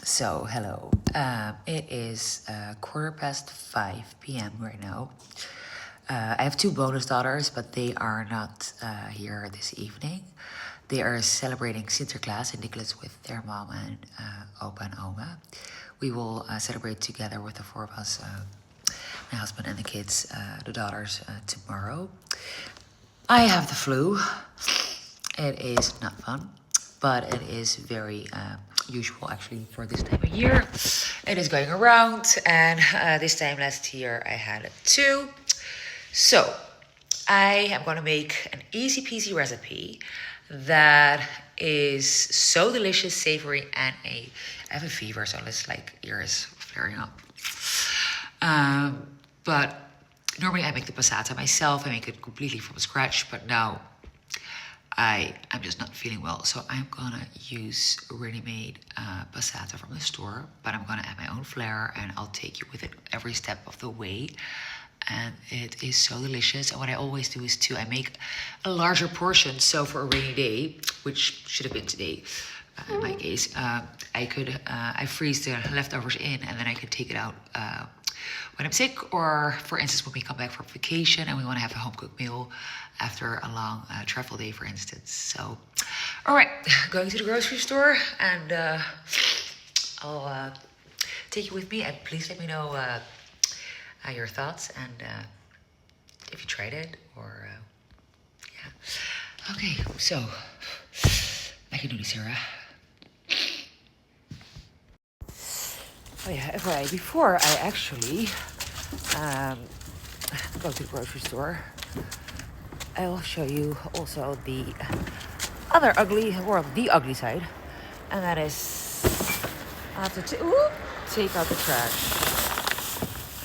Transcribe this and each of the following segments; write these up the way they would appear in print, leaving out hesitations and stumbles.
So, hello. It is 5:15 p.m. right now. I have two bonus daughters, but they are not here this evening. They are celebrating Sinterklaas in Nicholas with their mom and Opa and Oma. We will celebrate together with the four of us, my husband and the kids, the daughters, tomorrow. I have the flu. It is not fun, but it is very usual actually for this time of year. It is going around, and this time last year I had it too. So I am going to make an easy peasy recipe that is so delicious, savory, and I have a fever, so it's like ears flaring up. But normally I make the passata myself. I make it completely from scratch, but now I'm just not feeling well, so I'm gonna use ready-made passata from the store, but I'm gonna add my own flair, and I'll take you with it every step of the way. And it is so delicious. And what I always do is I make a larger portion. So for a rainy day, which should have been today, in my case, I freeze the leftovers in, and then I can take it out when I'm sick, or for instance, when we come back from vacation and we want to have a home cooked meal after a long travel day, for instance. So, all right, going to the grocery store, and I'll take you with me, and please let me know your thoughts and if you tried it, or yeah. Okay, so I can do this, Sarah. Oh yeah, FYI, before I actually go to the grocery store, I will show you also the other ugly, or the ugly side, and that is I have to take out the trash,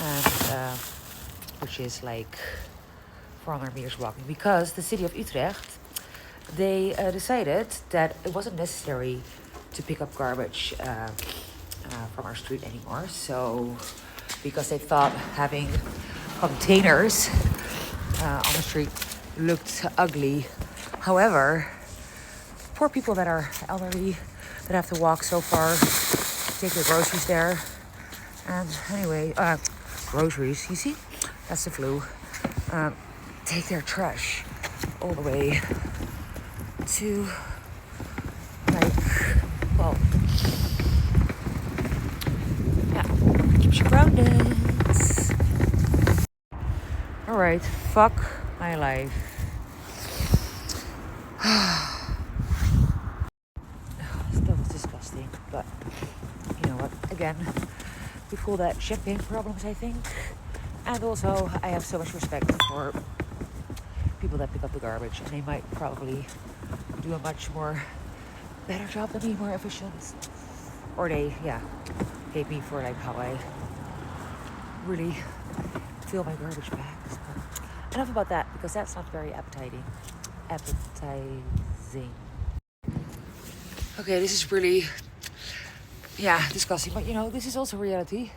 and which is like 400 meters walking, because the city of Utrecht, they decided that it wasn't necessary to pick up garbage from our street anymore. So, because they thought having containers on the street looked ugly. However, poor people that are elderly, that have to walk so far, take their groceries there. And anyway, groceries, you see, that's the flu. Take their trash all the way to, like, well, yeah, keeps you grounded. All right, fuck my life. That was disgusting, but you know what? Again, we call that champagne problems, I think. And also, I have so much respect for people that pick up the garbage, and they might probably do a much more better job than me, more efficient, or they hate me for like how I really fill my garbage bags. But enough about that, because that's not very appetizing. Okay, this is really disgusting, but you know, this is also reality.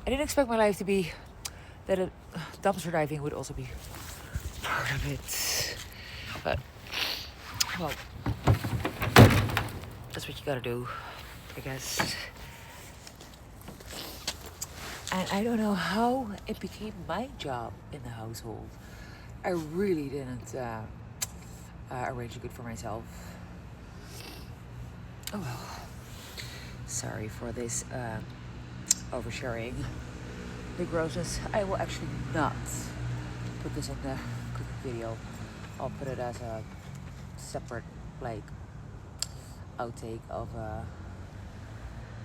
I didn't expect my life to be that dumpster diving would also be part of it, but well, that's what you gotta do, I guess. And I don't know how it became my job in the household. I really didn't arrange it good for myself. Oh well. Sorry for this oversharing. The grossness. I will actually not put this in the cooking video. I'll put it as a separate, like, outtake of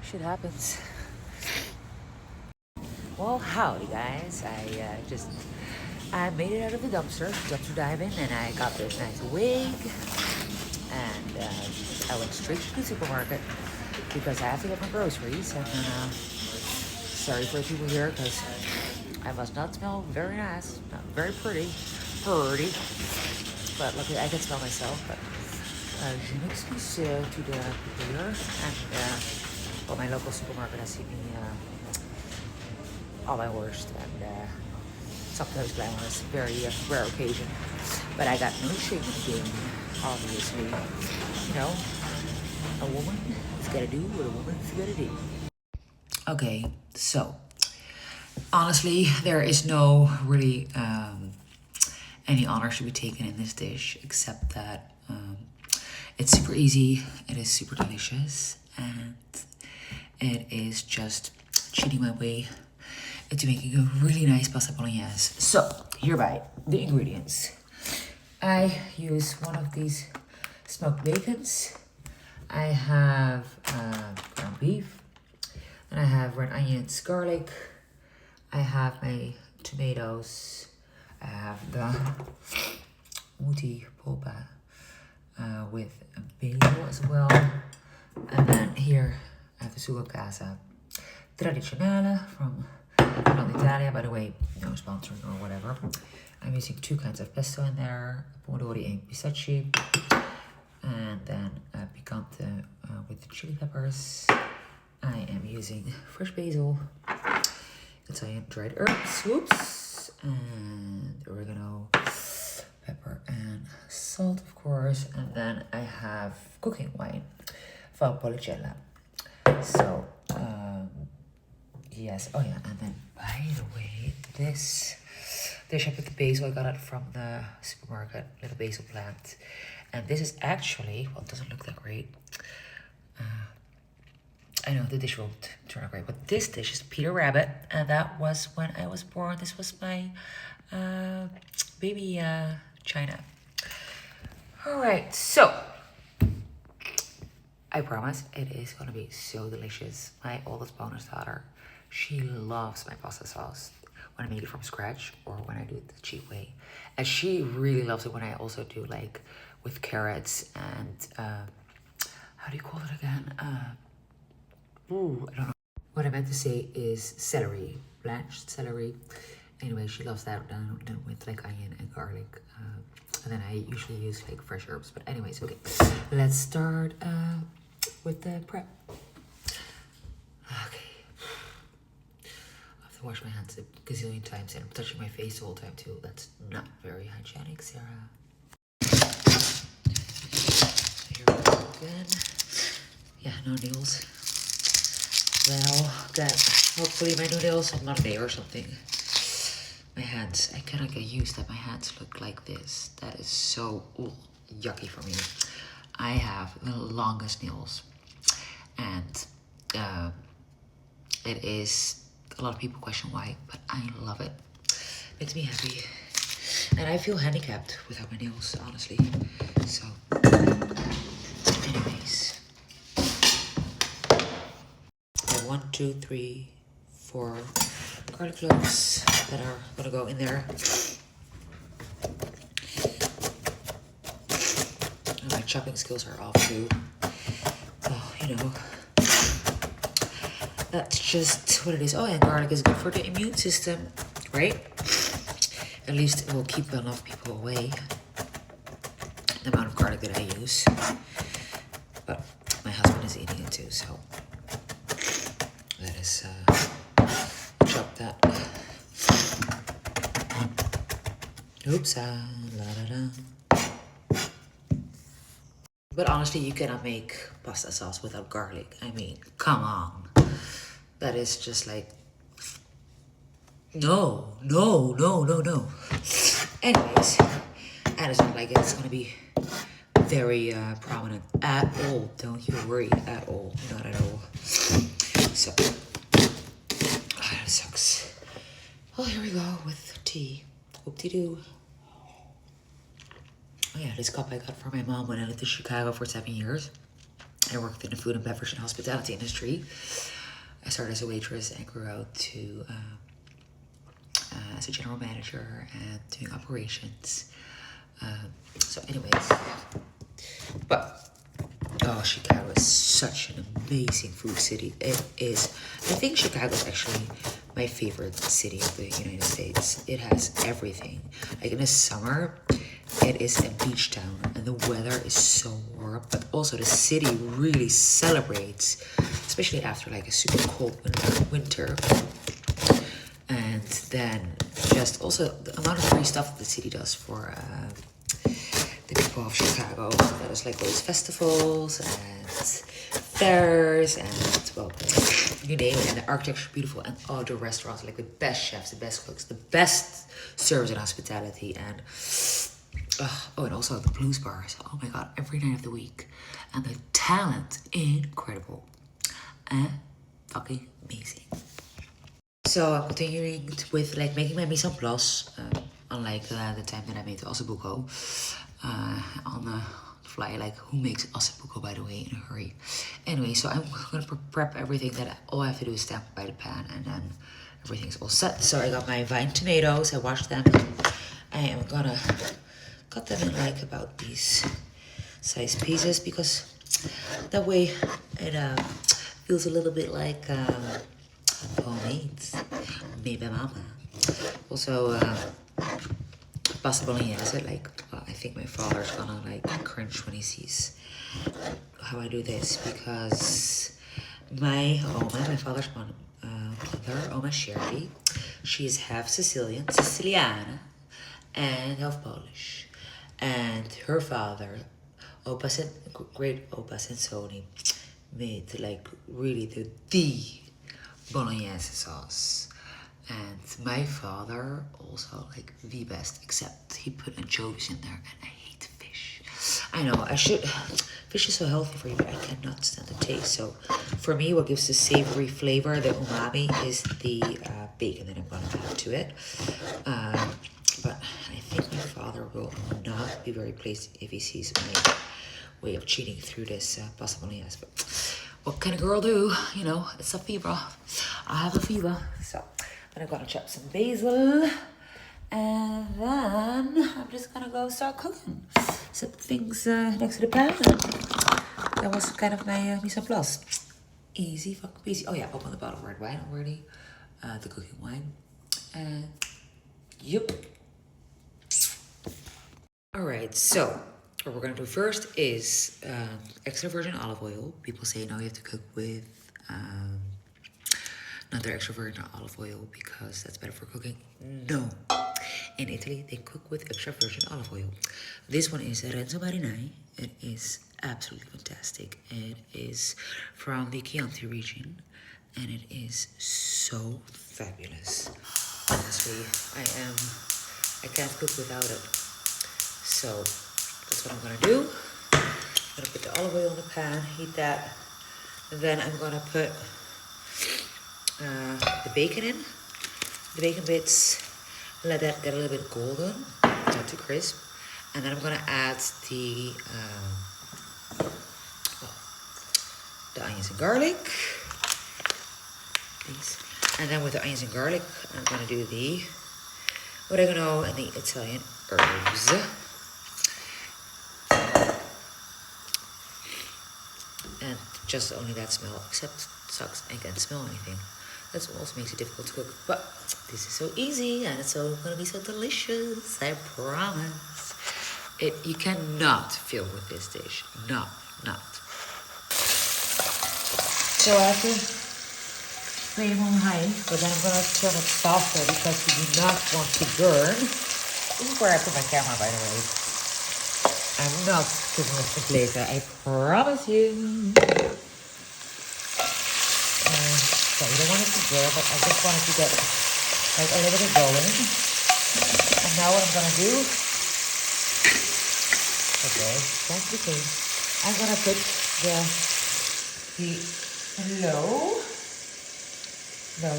shit happens. Well, howdy guys. I made it out of the dumpster diving, and I got this nice wig, and I went straight to the supermarket because I have to get my groceries. And sorry for the people here, because I must not smell very nice, not very pretty, but luckily I can smell myself. But je m'excuse to the people here, and well, my local supermarket has seen me all my worst, and sometimes glamorous, very rare occasion. But I got no shame in the game, obviously. You know, a woman is gotta do what a woman's gotta do. Okay, so honestly, there is no really any honor to be taken in this dish, except that it's super easy, it is super delicious, and it is just cheating my way into making a really nice pasta bolognese. So, hereby, the ingredients. I use one of these smoked bacons. I have ground beef. And I have red onions, garlic. I have my tomatoes. I have the muti polpa with a basil as well. And then here I have the sugo casa tradizionale from North Italia. By the way, no sponsoring or whatever. I'm using 2 kinds of pesto in there, pomodori and pistacchi. And then picante with the chili peppers. I am using fresh basil, Italian dried herbs, whoops, and oregano, pepper, and salt, of course. And then I have cooking wine, Valpolicella. So, yes, oh yeah, and then by the way, this dish I put the basil, I got it from the supermarket, little basil plant. And this is actually, well, it doesn't look that great. I know the dish won't turn out great, but this dish is Peter Rabbit, and that was when I was born. This was my baby China. All right, so I promise it is gonna be so delicious. My oldest bonus daughter, she loves my pasta sauce when I make it from scratch or when I do it the cheap way, and she really loves it when I also do like with carrots and how do you call it again? Ooh, I don't know. What I meant to say is celery, blanched celery. Anyway, she loves that done with like onion and garlic. And then I usually use like fresh herbs. But anyways, okay. Let's start with the prep. Okay. I have to wash my hands a gazillion times and I'm touching my face the whole time too. That's not very hygienic, Sarah. Here we go again. Yeah, no nails. Well, that hopefully my new nails are not there or something. My hands, I cannot get used that my hands look like this. That is so yucky for me. I have the longest nails, and it is, a lot of people question why, but I love it. Makes me happy. And I feel handicapped without my nails, honestly. So, anyways. 1, 2, 3, 4 garlic cloves that are gonna go in there. And my chopping skills are off too. Oh, you know, that's just what it is. Oh, and garlic is good for the immune system, right? At least it will keep enough people away. The amount of garlic that I use, but my husband is eating it too, so. Let us chop that. Oops, la da da. But honestly, you cannot make pasta sauce without garlic. I mean, come on. That is just like, no. Anyways, and it's not like it's gonna be very prominent at all. Don't you worry at all. Not at all. So, that sucks. Well, here we go with tea. Whoop-de-doo. Oh yeah, this cup I got from my mom when I lived in Chicago for 7 years. I worked in the food and beverage and hospitality industry. I started as a waitress and grew out to as a general manager and doing operations. So anyways, but oh, Chicago is such an amazing food city. It is. I think Chicago is actually my favorite city of the United States. It has everything. Like in the summer, it is a beach town and the weather is so warm, but also the city really celebrates, especially after like a super cold winter. And then just also the amount of free stuff that the city does for the people of Chicago. That is like all these festivals and fairs and, well, you name it. And the architecture is beautiful, and all the restaurants, like the best chefs, the best cooks, the best service and hospitality, and and also the blues bars. Oh my god, every night of the week. And the talent, incredible. And fucking amazing. So I'm continuing with like making my mise en place, unlike the time that I made the ossobuco on the fly. Like, who makes ossobuco, by the way, in a hurry? Anyway, so I'm gonna prep everything. That all I have to do is stamp by the pan, and then everything's all set. So I got my vine tomatoes. I washed them. I am gonna cut them in like about these size pieces, because that way it feels a little bit like homemade, made by mama. Also, pasta bolognese. Like, I think my father's gonna like cringe when he sees how I do this, because my father's mother, Oma Sherry, she is half Siciliana, and half Polish. And her father, great Opa Sensoni, made like really the bolognese sauce. And my father also like the best, except he put anchovies in there, and I hate fish. I know, fish is so healthy for you, but I cannot stand the taste. So for me, what gives the savory flavor, the umami, is the bacon that I'm gonna add to it. But I think my father will not be very pleased if he sees my way of cheating through this pasta bolognese. But what can a girl do? You know, it's a fever. I have a fever. So then I'm gonna chop some basil, and then I'm just gonna go start cooking. Set things next to the pan. That was kind of my mise en place. Easy, fucking easy. Oh yeah, open the bottle of red wine already. The cooking wine. And yep. Alright, so what we're gonna do first is extra virgin olive oil. People say now you have to cook with another extra virgin olive oil because that's better for cooking. No. In Italy, they cook with extra virgin olive oil. This one is Renzo Marinai. It is absolutely fantastic. It is from the Chianti region, and it is so fabulous. Honestly, I can't cook without it. So that's what I'm gonna do. I'm gonna put the olive oil in the pan, heat that, and then I'm gonna put the bacon in, the bacon bits, let that get a little bit golden, not too crisp, and then I'm gonna add the onions and garlic, please. And then with the onions and garlic, I'm gonna do the oregano and the Italian herbs. And just only that smell, except sucks, I can't smell anything. That also makes it difficult to cook. But this is so easy, and it's so gonna be so delicious, I promise. You cannot fail with this dish. Not. So I have to flame on high, but then I'm gonna turn it softer because we do not want to burn. This is where I put my camera, by the way. I'm not cooking with the later, I promise you. So you don't want it to burn, but I just wanted to get like a little bit going. And now what I'm gonna do, okay, that's the thing. I'm gonna put the low. And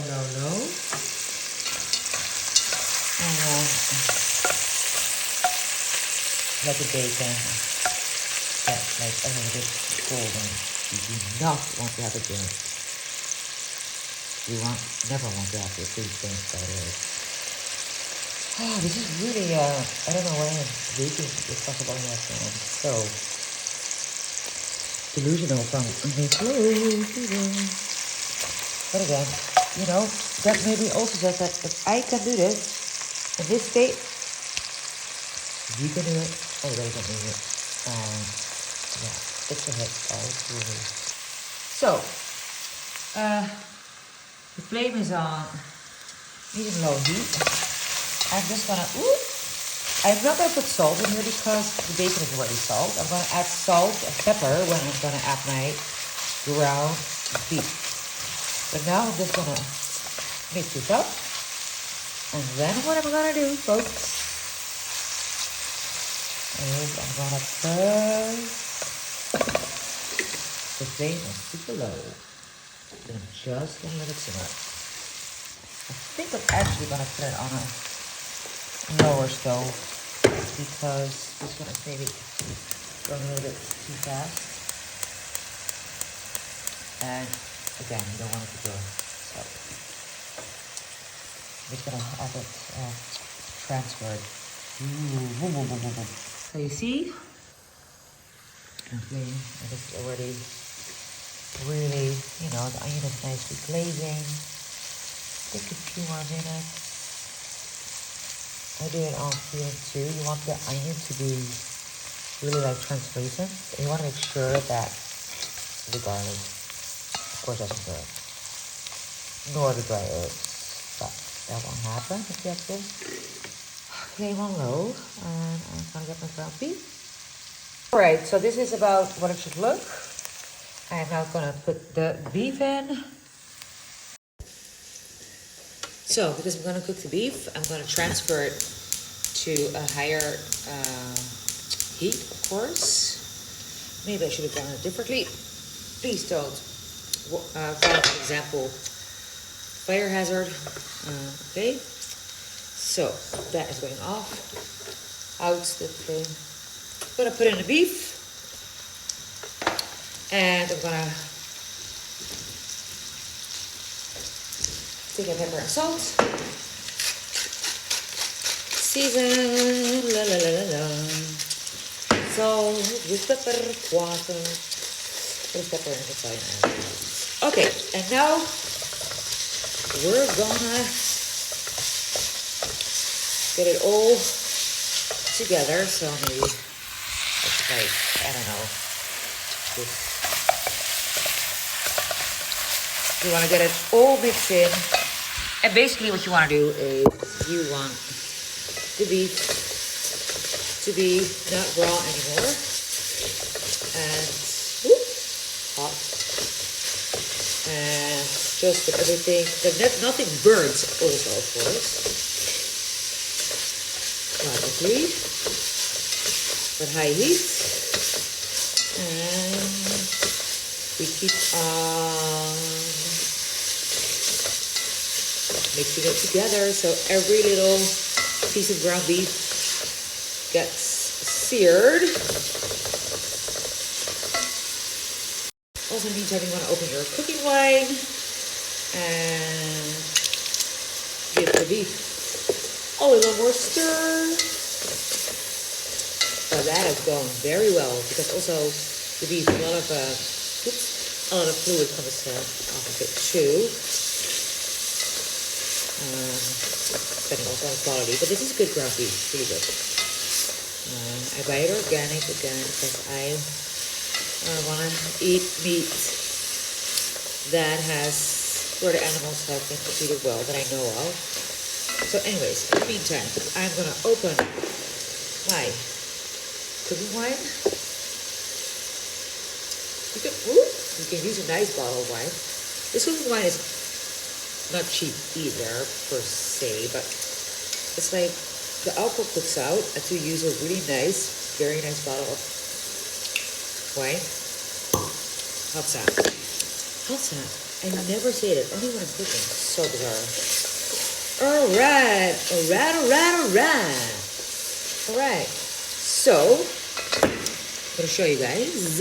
let the bacon get like a little bit golden. You do not want to have it burnt. You never want to have the food burnt, by the way. Oh, this is really, I don't know why I'm baking this possible yet. I'm so delusional from my clothes. But again, you know, that maybe also says that if I can do this in this state, you can do it, or they can do it. Yeah, it's a hit, guys, really. So, the flame is on medium low heat. I'm just gonna, I'm not going to put salt in here because the bacon is already salt. I'm going to add salt and pepper when I'm going to add my ground beef. But now I'm just going to mix this up. And then what I'm going to do, folks, is I'm going to put the flame on super low. And I'm just going to let it simmer. I think I'm actually going to put it on a lower stove because this one is maybe going a little bit too fast. And again, you don't want it to burn. So I'm just going to have it transferred. So you see, okay, and this is already really, you know, the onion is nicely glazing. Take a few more minutes. I do it on feeling too. You want the onion to be really like translucent. And you want to make sure that the garlic, of course, doesn't burn. Nor the dry herbs. But that won't happen if you have the flame on low. And I'm going to get my ground beef. Alright, so this is about what it should look. I'm now going to put the beef in. So, because I'm going to cook the beef, I'm going to transfer it to a higher heat, of course. Maybe I should have done it differently. Please don't follow the example. Fire hazard. Okay. So, that is going off. Out the flame. I'm going to put in the beef. And I'm going to take a pepper and salt. Season, la la la la la. Salt with pepper, water. There's pepper in the side. Okay, and now we're gonna get it all together. So maybe it's like, I don't know, this. You want to get it all mixed in. And basically what you want to do is you want the beef to be not raw anymore. And hot. And just put everything, nothing burns also, of course. Quietly. But high heat. And we keep on mixing it together so every little piece of ground beef gets seared. Also, in the meantime, you want to open your cooking wine and give the beef a little more stir. So that has gone very well because also the beef, a lot of fluid comes off of it too. Depending also on the quality, but this is good ground beef, really good. I buy it organic again because I want to eat meat that has, where the animals have been treated well that I know of. So anyways, in the meantime, I'm going to open my cooking wine. You can use a nice bottle of wine. This cooking wine is not cheap either per se, but it's like the alcohol cooks out until you use a really nice, very nice bottle of wine. How's that? How's that? I never say it, only when I'm cooking. So bizarre. Alright. So, I'm going to show you guys.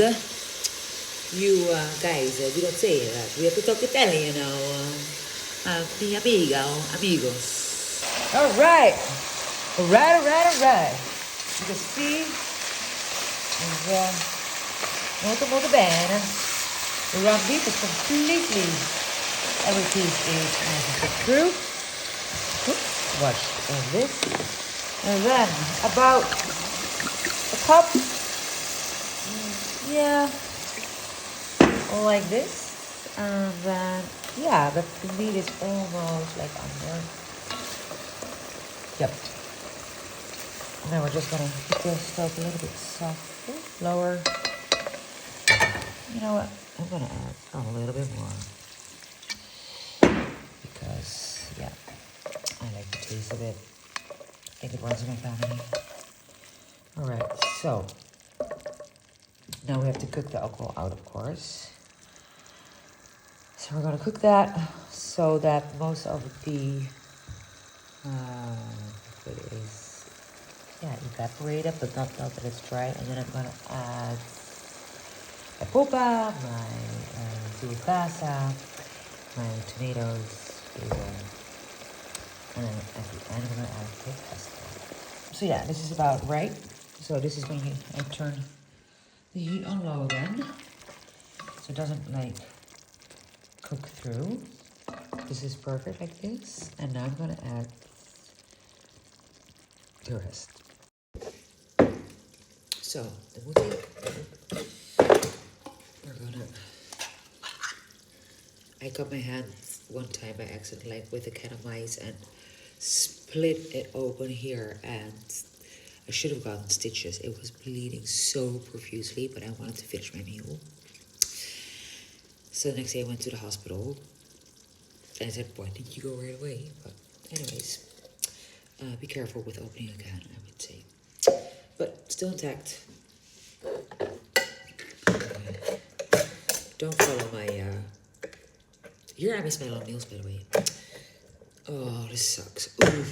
You guys, we don't say that. We have to talk Italian, you know. Mi amiga o amigos. Alright. You can see molto bene. The ground beef is completely, every piece is nice and cooked through. Watch this. And then about a cup, yeah, like this. And then, yeah, but the meat is almost like under. Yep. Now we're just gonna keep the stove a little bit softer, lower. You know what? I'm gonna add a little bit more because, yeah, I like the taste of it. I think it runs in my family. All right, so now we have to cook the alcohol out, of course. So we're gonna cook that so that most of the liquid is, evaporated, but not that it's dry. And then I'm gonna add my popa, my zubasa, my tomatoes, and then at the end I'm gonna add the pesto. So yeah, this is about right. So this is when I turn the heat on low again, so it doesn't like cook through. This is perfect like this, and now I'm gonna add the rest. So the muti, I cut my hand one time by accident, like with a can of mice, and split it open here, and I should have gotten stitches. It was bleeding so profusely, but I wanted to finish my meal. So the next day I went to the hospital, and I said, why didn't you go right away? But anyways, be careful with opening a can, I would say. But still intact. Don't follow my, here I miss my long nails, by the way. Oh, this sucks. Ooh.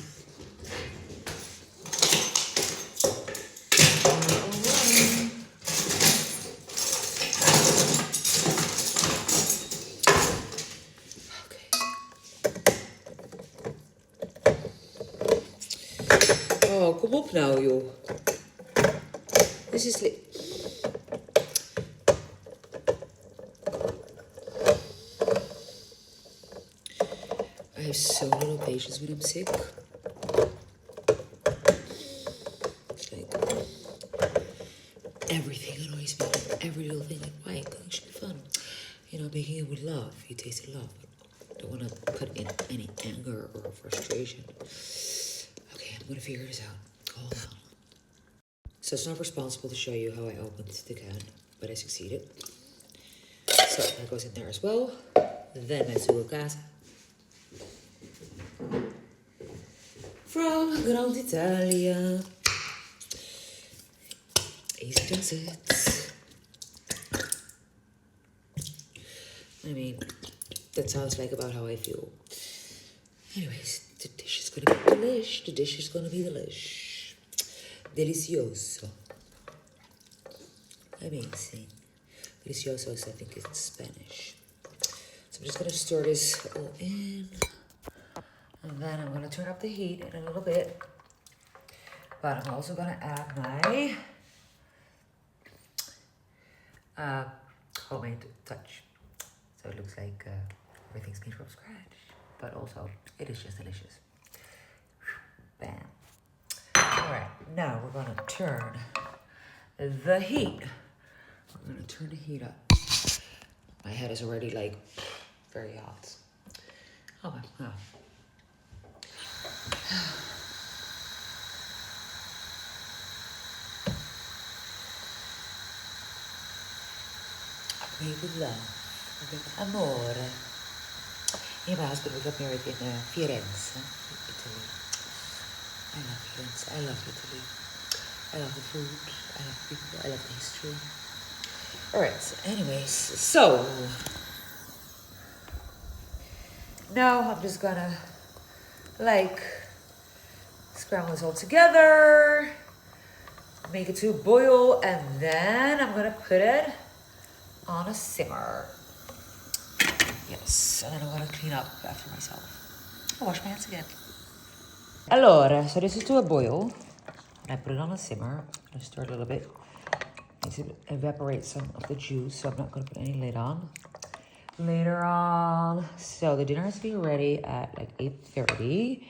Oh, kom op nou, joh. This is like... I have so little patience when I'm sick. It's like... everything annoys me. Every little thing. Like, why? Cooking should be fun. You know, making it with love. You taste love. But I don't want to put in any anger or frustration. Okay, I'm going to figure this out. Hold on. So it's not responsible to show you how I opened the can, but I succeeded. So that goes in there as well. Then my zucchini from Grand Italia. Easy does it. I mean, that sounds like about how I feel. Anyways, the dish is gonna be delish. The dish is gonna be delish. Delicioso. Amazing. Delicioso is, I think, it's Spanish. So I'm just gonna stir this all in. And then I'm gonna turn up the heat in a little bit. But I'm also gonna add my homemade touch. So it looks like everything's made from scratch. But also, it is just delicious. Bam. Alright, now we're gonna turn the heat. We're gonna turn the heat up. My head is already like very hot. Oh my god. Made with love, with amore. Me and my husband, we got married in Firenze, Italy. I love Firenze, I love Italy. I love the food, I love people, I love the history. Alright, so anyways, so now I'm just gonna like scramble this all together, make it to a boil, and then I'm gonna put it on a simmer. Yes, and then I'm gonna clean up after myself. I'll wash my hands again. Allora, so this is to a boil. And I put it on a simmer. I'm gonna stir it a little bit. Need to evaporate some of the juice, so I'm not gonna put any lid on. Later on, so the dinner has to be ready at like 8:30.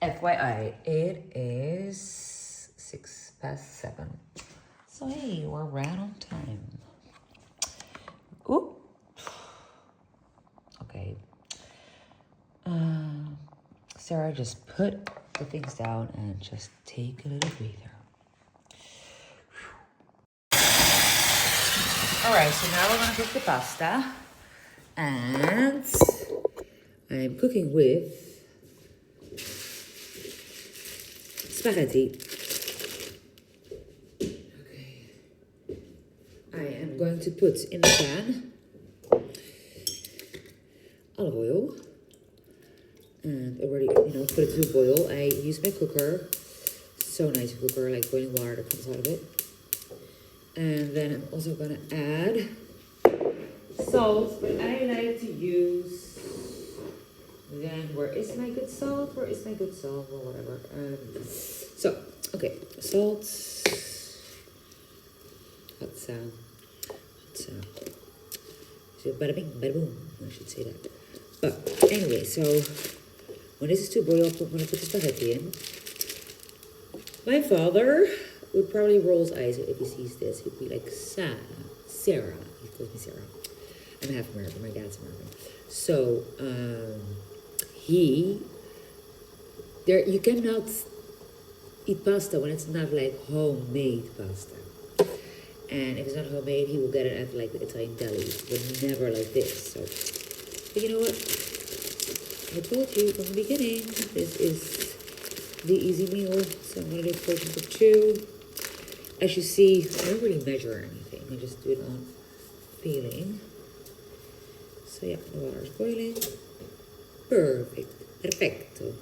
FYI, it is 7:06. So hey, we're right on time. Ooh. Okay. Sarah, just put the things down and just take a little breather. All right, so now we're gonna cook the pasta, and I'm cooking with spaghetti. Okay. I am going to put in the pan olive oil, and already, put it to boil. I use my cooker, so nice cooker, like boiling water that comes out of it. And then I'm also gonna add salt, but I like to use, then where is my good salt? Or whatever. So, okay, salt, hot sound. So bada bing, bada boom, I should say that. But anyway, so when this is to boil, I'm gonna put the spaghetti in. My father would probably roll his eyes if he sees this. He'd be like, Sarah. He calls me Sarah. I'm half American. My dad's American. So, you cannot eat pasta when it's not like homemade pasta. And if it's not homemade, he will get it at like the Italian deli, but never like this. So, but you know what? I told you from the beginning, this is the easy meal. So I'm gonna do portions of 2. As you see, I don't really measure anything. I just do it on feeling. So yeah, the water is boiling. Perfecto.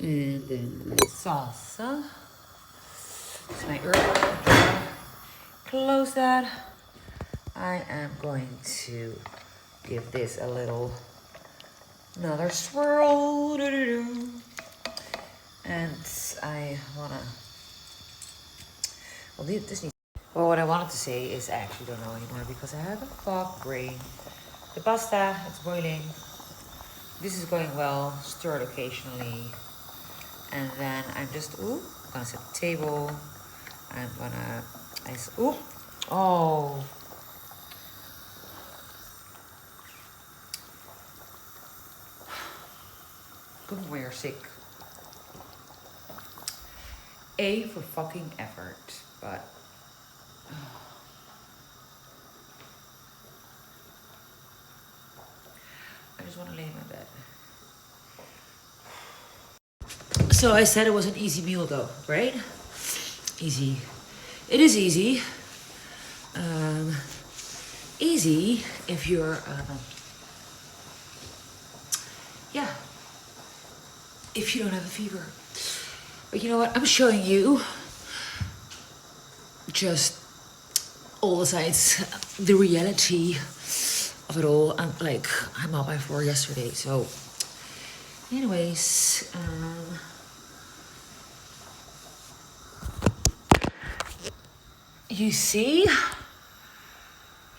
And then my salsa. It's my herb. Close that. I am going to give this another swirl. And I wanna, well, what I wanted to say is I actually don't know anymore because I have a fog brain. The pasta, it's boiling. This is going well, stir it occasionally. And then I'm just, gonna set the table. I'm gonna, good when you're sick. A for fucking effort, but I just want to lay in my bed. So I said it was an easy meal though, right? Easy. It is easy. Easy if you're, if you don't have a fever. But you know what? I'm showing you just all the sides, the reality of it all. I'm out by 4 yesterday. So, anyways, you see?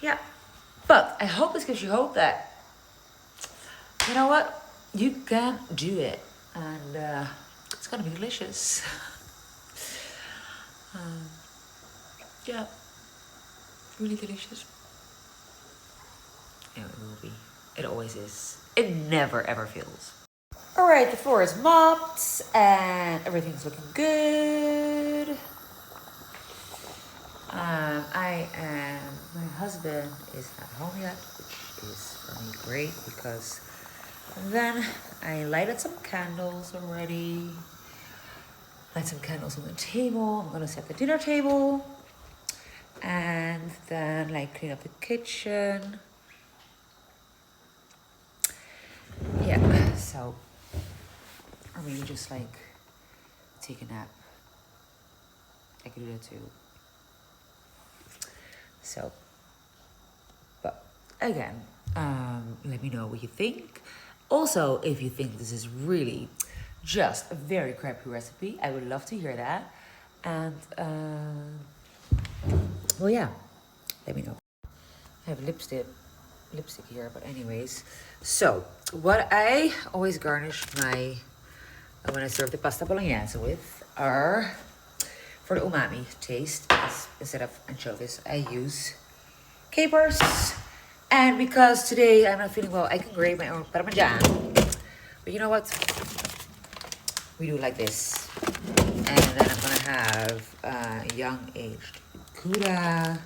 Yeah. But I hope this gives you hope that, you know what? You can do it. And it's gonna be delicious. Yeah, really delicious. Yeah, it will be. It always is. It never ever fails. All right, the floor is mopped and everything's looking good. My husband is not home yet, which is for me great because then I lighted some candles already. Light some candles on the table. I'm gonna set the dinner table. And then clean up the kitchen. Yeah, so, or maybe just take a nap. I could do that too. So, but again, let me know what you think. Also, if you think this is really just a very crappy recipe, I would love to hear that. And, well, yeah, let me know. I have lipstick here, but anyways. So, what I always garnish when I serve the pasta bolognese with are, for the umami taste, because instead of anchovies, I use capers. And because today I'm not feeling well, I can grate my own parmesan. But you know what? We do like this. And then I'm gonna have young aged Gouda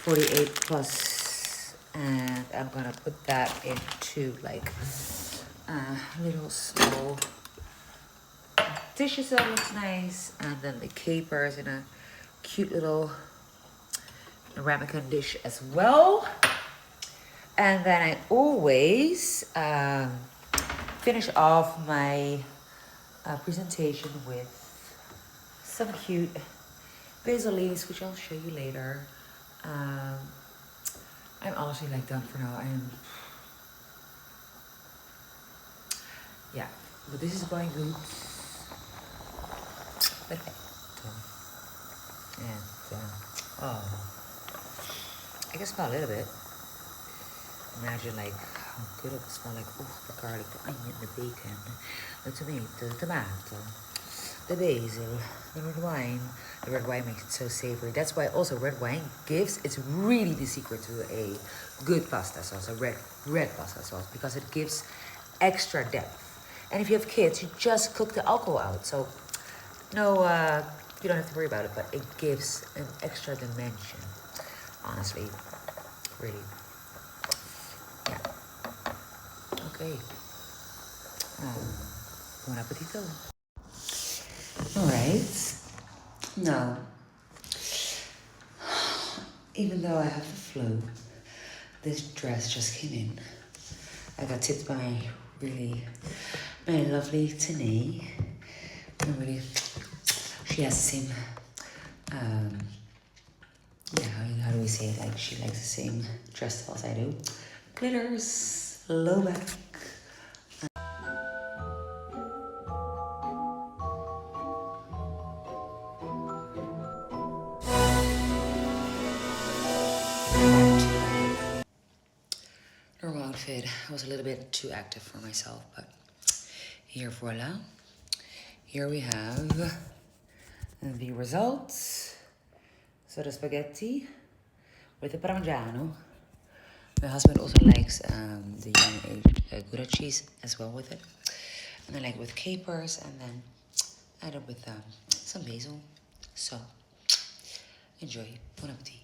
48 plus, and I'm gonna put that into like little small dishes that looks nice, and then the capers in a cute little ramekin dish as well. And then I always finish off my presentation with some cute basil leaves, which I'll show you later. I'm honestly like done for now. Yeah, but this is going good. Perfetto. And oh, I can smell a little bit. Imagine like how good it would smell, like the garlic, the onion, the bacon, the tomato, the tomato, the basil, the red wine. The red wine makes it so savory. That's why also red wine it's really the secret to a good pasta sauce, a red pasta sauce, because it gives extra depth. And if you have kids, you just cook the alcohol out. So no, you don't have to worry about it, but it gives an extra dimension. Honestly, really. Yeah. Okay. Buon appetito. All right. Now, even though I have the flu, this dress just came in. I got tipped by my lovely Tanae. She has the same, how do we say it? Like, she likes the same dress styles I do. Glitters, low back. Normal outfit. I was a little bit too active for myself, but here, voila. Here we have the results. So the spaghetti with the parmigiano. My husband also likes the young aged Gouda cheese as well with it. And I like it with capers, and then add it with some basil. So, enjoy. Bon appetit.